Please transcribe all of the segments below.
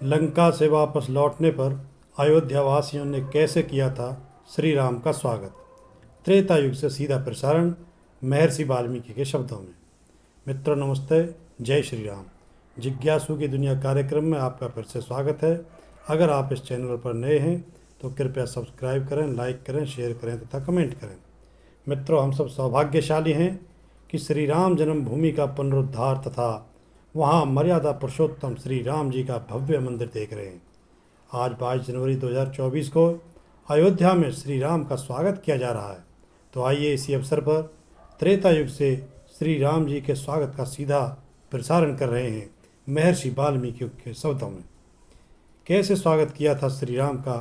लंका से वापस लौटने पर अयोध्या वासियों ने कैसे किया था श्री राम का स्वागत। त्रेता युग से सीधा प्रसारण महर्षि वाल्मीकि के शब्दों में। मित्रों नमस्ते, जय श्री राम। जिज्ञासु की दुनिया कार्यक्रम में आपका फिर से स्वागत है। अगर आप इस चैनल पर नए हैं तो कृपया सब्सक्राइब करें, लाइक करें, शेयर करें तथा कमेंट करें। मित्रों, हम सब सौभाग्यशाली हैं कि श्री राम जन्मभूमि का पुनरुद्धार तथा वहाँ मर्यादा पुरुषोत्तम श्री राम जी का भव्य मंदिर देख रहे हैं। आज 22 जनवरी 2024 को अयोध्या में श्री राम का स्वागत किया जा रहा है। तो आइए इसी अवसर पर त्रेता युग से श्री राम जी के स्वागत का सीधा प्रसारण कर रहे हैं महर्षि वाल्मीकि के शब्दों में। कैसे स्वागत किया था श्री राम का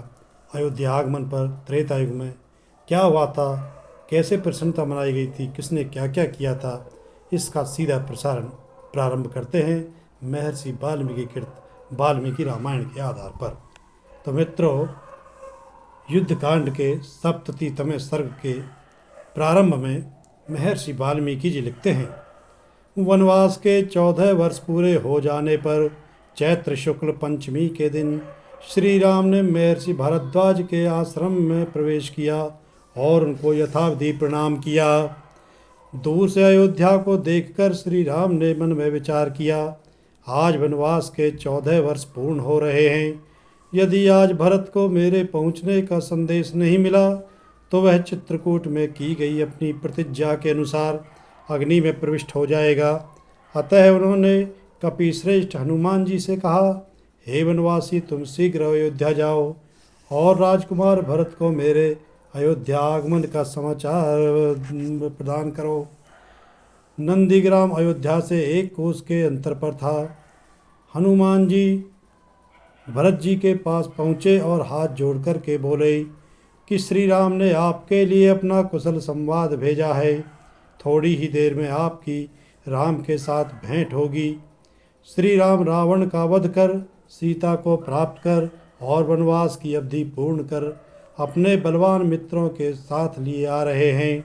अयोध्या आगमन पर त्रेता युग में, क्या हुआ था, कैसे प्रसन्नता मनाई गई थी, किसने क्या क्या किया था, इसका सीधा प्रसारण प्रारंभ करते हैं महर्षि वाल्मीकि कृत वाल्मीकि रामायण के आधार पर। तो मित्रों, युद्धकांड के सप्ततितमें सर्ग के प्रारंभ में महर्षि वाल्मीकि जी लिखते हैं, वनवास के 14 वर्ष पूरे हो जाने पर चैत्र शुक्ल पंचमी के दिन श्री राम ने महर्षि भारद्वाज के आश्रम में प्रवेश किया और उनको यथाविधि प्रणाम किया। दूर से अयोध्या को देखकर श्री राम ने मन में विचार किया, आज वनवास के 14 वर्ष पूर्ण हो रहे हैं। यदि आज भरत को मेरे पहुंचने का संदेश नहीं मिला तो वह चित्रकूट में की गई अपनी प्रतिज्ञा के अनुसार अग्नि में प्रविष्ट हो जाएगा। अतः उन्होंने कपिश्रेष्ठ हनुमान जी से कहा, हे वनवासी, तुम शीघ्र अयोध्या जाओ और राजकुमार भरत को मेरे अयोध्या आगमन का समाचार प्रदान करो। नंदीग्राम अयोध्या से 1 कोस के अंतर पर था। हनुमान जी भरत जी के पास पहुँचे और हाथ जोड़कर के बोले कि श्री राम ने आपके लिए अपना कुशल संवाद भेजा है। थोड़ी ही देर में आपकी राम के साथ भेंट होगी। श्री राम रावण का वध कर सीता को प्राप्त कर और वनवास की अवधि पूर्ण कर अपने बलवान मित्रों के साथ लिए आ रहे हैं।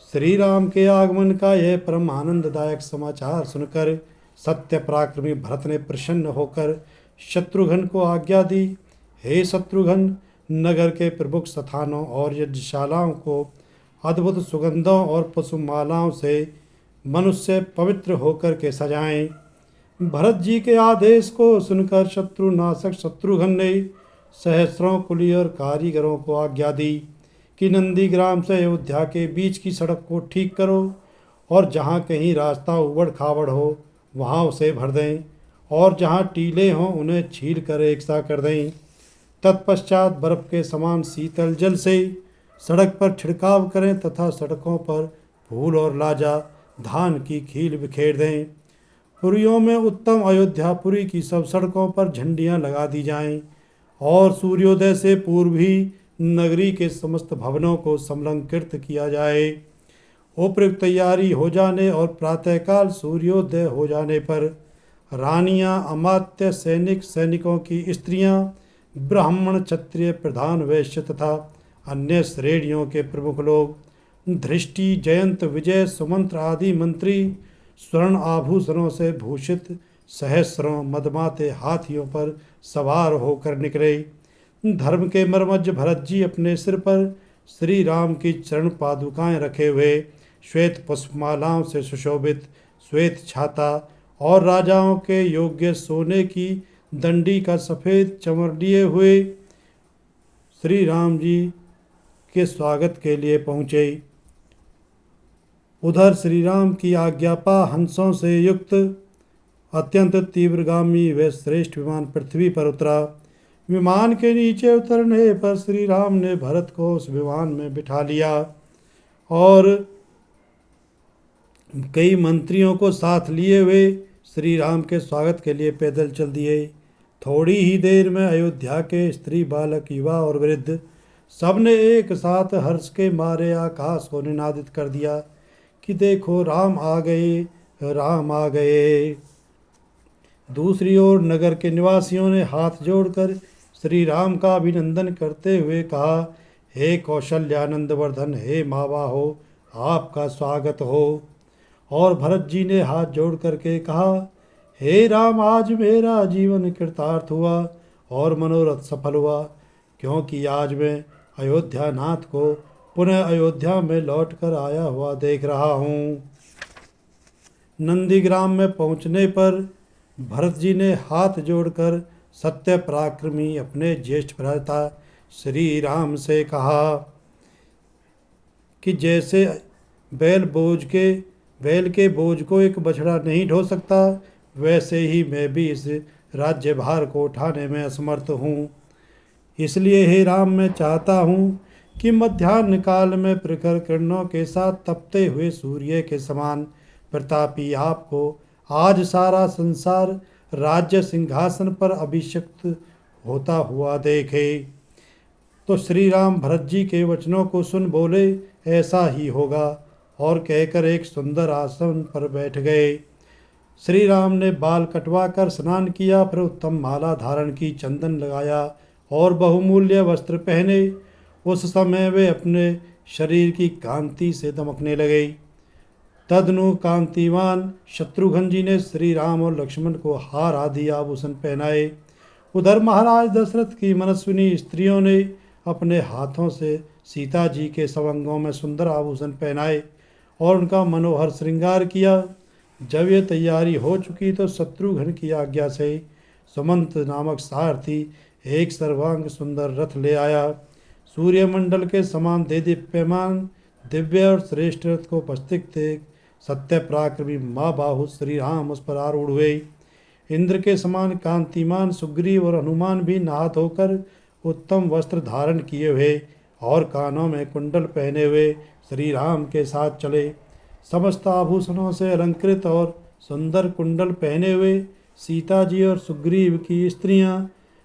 श्री राम के आगमन का यह परम आनंददायक समाचार सुनकर सत्य पराक्रमी भरत ने प्रसन्न होकर शत्रुघ्न को आज्ञा दी, हे शत्रुघ्न, नगर के प्रमुख स्थानों और यज्ञशालाओं को अद्भुत सुगंधों और पुष्पमालाओं से मनुष्य पवित्र होकर के सजाएं। भरत जी के आदेश को सुनकर शत्रुनाशक शत्रुघ्न ने सहस्रों कुली और कारीगरों को आज्ञा दी कि नंदीग्राम से अयोध्या के बीच की सड़क को ठीक करो और जहाँ कहीं रास्ता उबड़ खाबड़ हो वहाँ उसे भर दें और जहाँ टीले हों उन्हें छील कर एकसा कर दें। तत्पश्चात बर्फ के समान शीतल जल से सड़क पर छिड़काव करें तथा सड़कों पर फूल और लाजा धान की खील बिखेर दें। पुरियों में उत्तम अयोध्यापुरी की सब सड़कों पर झंडियाँ लगा दी जाएं और सूर्योदय से पूर्व ही नगरी के समस्त भवनों को समलंकृत किया जाए। उपयुक्त तैयारी हो जाने और प्रातःकाल सूर्योदय हो जाने पर रानियां, अमात्य, सैनिकों की स्त्रियां, ब्राह्मण, क्षत्रिय, प्रधान, वैश्य तथा अन्य श्रेणियों के प्रमुख लोग, धृष्टि, जयंत, विजय, सुमंत्र आदि मंत्री स्वर्ण आभूषणों से भूषित सहस्रों मदमाते हाथियों पर सवार होकर निकले। धर्म के मर्मज्ञ भरत जी अपने सिर पर श्री राम की चरण पादुकाएं रखे हुए, श्वेत पुष्पमालाओं से सुशोभित श्वेत छाता और राजाओं के योग्य सोने की दंडी का सफ़ेद चमर लिए हुए श्री राम जी के स्वागत के लिए पहुँचे। उधर श्री राम की आज्ञा पा हंसों से युक्त अत्यंत तीव्रगामी व श्रेष्ठ विमान पृथ्वी पर उतरा। विमान के नीचे उतरने पर श्री राम ने भरत को उस विमान में बिठा लिया और कई मंत्रियों को साथ लिए हुए श्री राम के स्वागत के लिए पैदल चल दिए। थोड़ी ही देर में अयोध्या के स्त्री, बालक, युवा और वृद्ध सबने एक साथ हर्ष के मारे आकाश को निनादित कर दिया कि देखो, राम आ गए, राम आ गए। दूसरी ओर नगर के निवासियों ने हाथ जोड़कर श्री राम का अभिनंदन करते हुए कहा, हे कौशल्यानंद वर्धन, हे मावा हो, आपका स्वागत हो। और भरत जी ने हाथ जोड़ करके कहा, हे राम, आज मेरा जीवन कृतार्थ हुआ और मनोरथ सफल हुआ, क्योंकि आज मैं अयोध्या नाथ को पुनः अयोध्या में लौट कर आया हुआ देख रहा हूँ। नंदीग्राम में पहुँचने पर भरत जी ने हाथ जोड़कर सत्य पराक्रमी अपने ज्येष्ठ भ्राता श्री राम से कहा कि जैसे बैल के बोझ को एक बछड़ा नहीं ढो सकता, वैसे ही मैं भी इस राज्यभार को उठाने में असमर्थ हूँ। इसलिए हे राम, मैं चाहता हूँ कि मध्याह्न काल में प्रखर किरणों के साथ तपते हुए सूर्य के समान प्रतापी आपको आज सारा संसार राज्य सिंहासन पर अभिषिक्त होता हुआ देखे। तो श्री राम भरत जी के वचनों को सुन बोले, ऐसा ही होगा, और कहकर एक सुंदर आसन पर बैठ गए। श्री राम ने बाल कटवा कर स्नान किया, फिर उत्तम माला धारण की, चंदन लगाया और बहुमूल्य वस्त्र पहने। उस समय वे अपने शरीर की कांति से दमकने लगे। तदनु कांतिवान शत्रुघ्न जी ने श्री राम और लक्ष्मण को हार आदि आभूषण पहनाए। उधर महाराज दशरथ की मनस्विनी स्त्रियों ने अपने हाथों से सीता जी के सवंगों में सुंदर आभूषण पहनाए और उनका मनोहर श्रृंगार किया। जब ये तैयारी हो चुकी तो शत्रुघ्न की आज्ञा से सुमंत नामक सारथी एक सर्वांग सुंदर रथ ले आया। सूर्यमंडल के समान देदीप्यमान दिव्य और श्रेष्ठ रथ को उपस्थित देख सत्य पराक्रमी माँ बाहु श्री राम उस पर आरूढ़ हुए। इंद्र के समान कांतिमान सुग्रीव और हनुमान भी नहा धोकर उत्तम वस्त्र धारण किए हुए और कानों में कुंडल पहने हुए श्री राम के साथ चले। समस्त आभूषणों से अलंकृत और सुंदर कुंडल पहने हुए सीता जी और सुग्रीव की स्त्रियां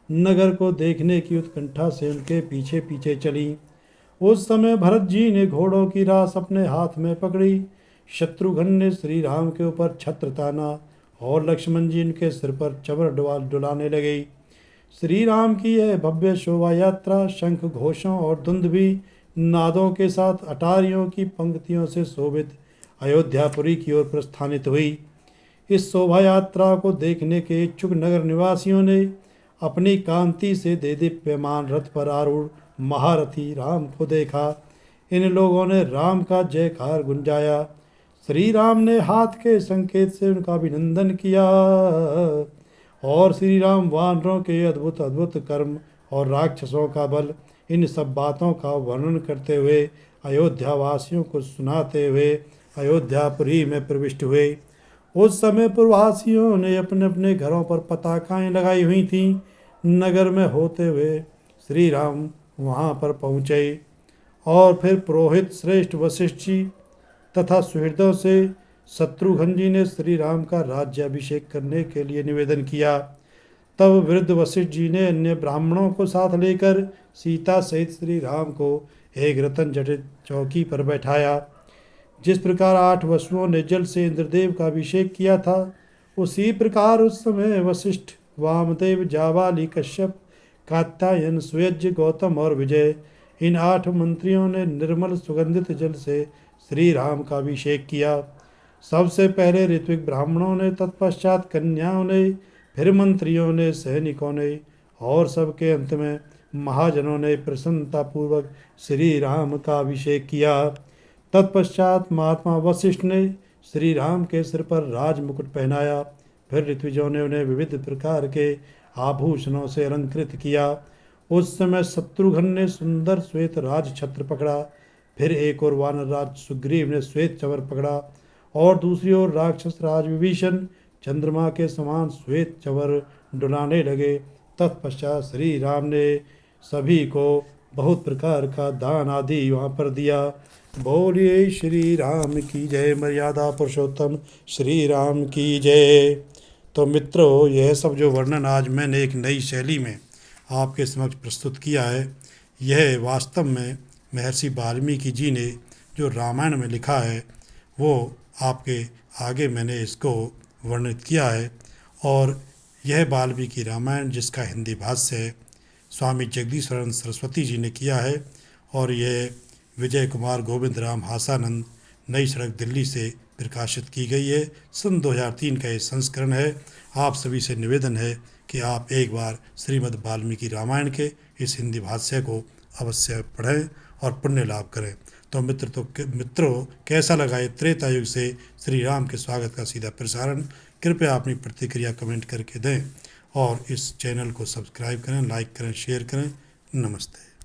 नगर को देखने की उत्कंठा से उनके पीछे पीछे चली। उस समय भरत जी ने घोड़ों की रास अपने हाथ में पकड़ी। शत्रुघ्न ने श्री राम के ऊपर छत्र ताना और लक्ष्मण जी इनके सिर पर चवर डुलाने लगे। श्री राम की यह भव्य शोभा यात्रा शंख घोषों और दुंदुभी नादों के साथ अटारियों की पंक्तियों से शोभित अयोध्यापुरी की ओर प्रस्थानित हुई। इस शोभा यात्रा को देखने के इच्छुक नगर निवासियों ने अपनी कांति से देदीप्यमान रथ पर आरूढ़ महारथी राम को देखा। इन लोगों ने राम का जयकार गुंजाया। श्री राम ने हाथ के संकेत से उनका अभिनंदन किया और श्री राम वानरों के अद्भुत अद्भुत कर्म और राक्षसों का बल, इन सब बातों का वर्णन करते हुए अयोध्या वासियों को सुनाते हुए अयोध्यापुरी में प्रविष्ट हुए। उस समय पूर्ववासियों ने अपने अपने घरों पर पताकाएं लगाई हुई थीं। नगर में होते हुए श्री राम वहाँ पर पहुँचे और फिर पुरोहित श्रेष्ठ वशिष्ठ जी तथा सुहृदों से शत्रुघ्न जी ने श्री राम का राज्याभिषेक करने के लिए निवेदन किया। तब वृद्ध वशिष्ठ जी ने अन्य ब्राह्मणों को साथ लेकर सीता सहित श्री राम को एक रतन जटित चौकी पर बैठाया। जिस प्रकार 8 वसुओं ने जल से इंद्रदेव का अभिषेक किया था, उसी प्रकार उस समय वशिष्ठ, वामदेव, जाबाली, कश्यप, कात्यायन, सुयज्ञ, गौतम और विजय, इन 8 मंत्रियों ने निर्मल सुगंधित जल से श्री राम का अभिषेक किया। सबसे पहले ऋत्विक ब्राह्मणों ने, तत्पश्चात कन्याओं ने, फिर मंत्रियों ने, सैनिकों ने और सबके अंत में महाजनों ने प्रसन्नतापूर्वक श्री राम का अभिषेक किया। तत्पश्चात महात्मा वशिष्ठ ने श्री राम के सिर पर राज मुकुट पहनाया। फिर ऋत्विजों ने उन्हें विविध प्रकार के आभूषणों से अलंकृत किया। उस समय शत्रुघ्न ने सुंदर श्वेत राज छत्र पकड़ा। फिर एक और वानर राज सुग्रीव ने श्वेत चवर पकड़ा और दूसरी ओर राक्षस राज विभीषण चंद्रमा के समान श्वेत चवर डुलाने लगे। तत्पश्चात श्री राम ने सभी को बहुत प्रकार का दान आदि वहाँ पर दिया। बोलिए श्री राम की जय। मर्यादा पुरुषोत्तम श्री राम की जय। तो मित्रों, यह सब जो वर्णन आज मैंने एक नई शैली में आपके समक्ष प्रस्तुत किया है, यह वास्तव में महर्षि वाल्मीकि जी ने जो रामायण में लिखा है वो आपके आगे मैंने इसको वर्णित किया है। और यह वाल्मीकि रामायण जिसका हिंदी भाष्य है स्वामी जगदीश्वरानंद सरस्वती जी ने किया है और यह विजय कुमार गोविंद राम हासानंद, नई सड़क, दिल्ली से प्रकाशित की गई है। सन 2003 का ये संस्करण है। आप सभी से निवेदन है कि आप एक बार श्रीमद् वाल्मीकि रामायण के इस हिंदी भाष्य को अवश्य पढ़ें और पुण्य लाभ करें। तो मित्रों कैसा लगा ये त्रेता युग से श्री राम के स्वागत का सीधा प्रसारण? कृपया अपनी प्रतिक्रिया कमेंट करके दें और इस चैनल को सब्सक्राइब करें, लाइक करें, शेयर करें। नमस्ते।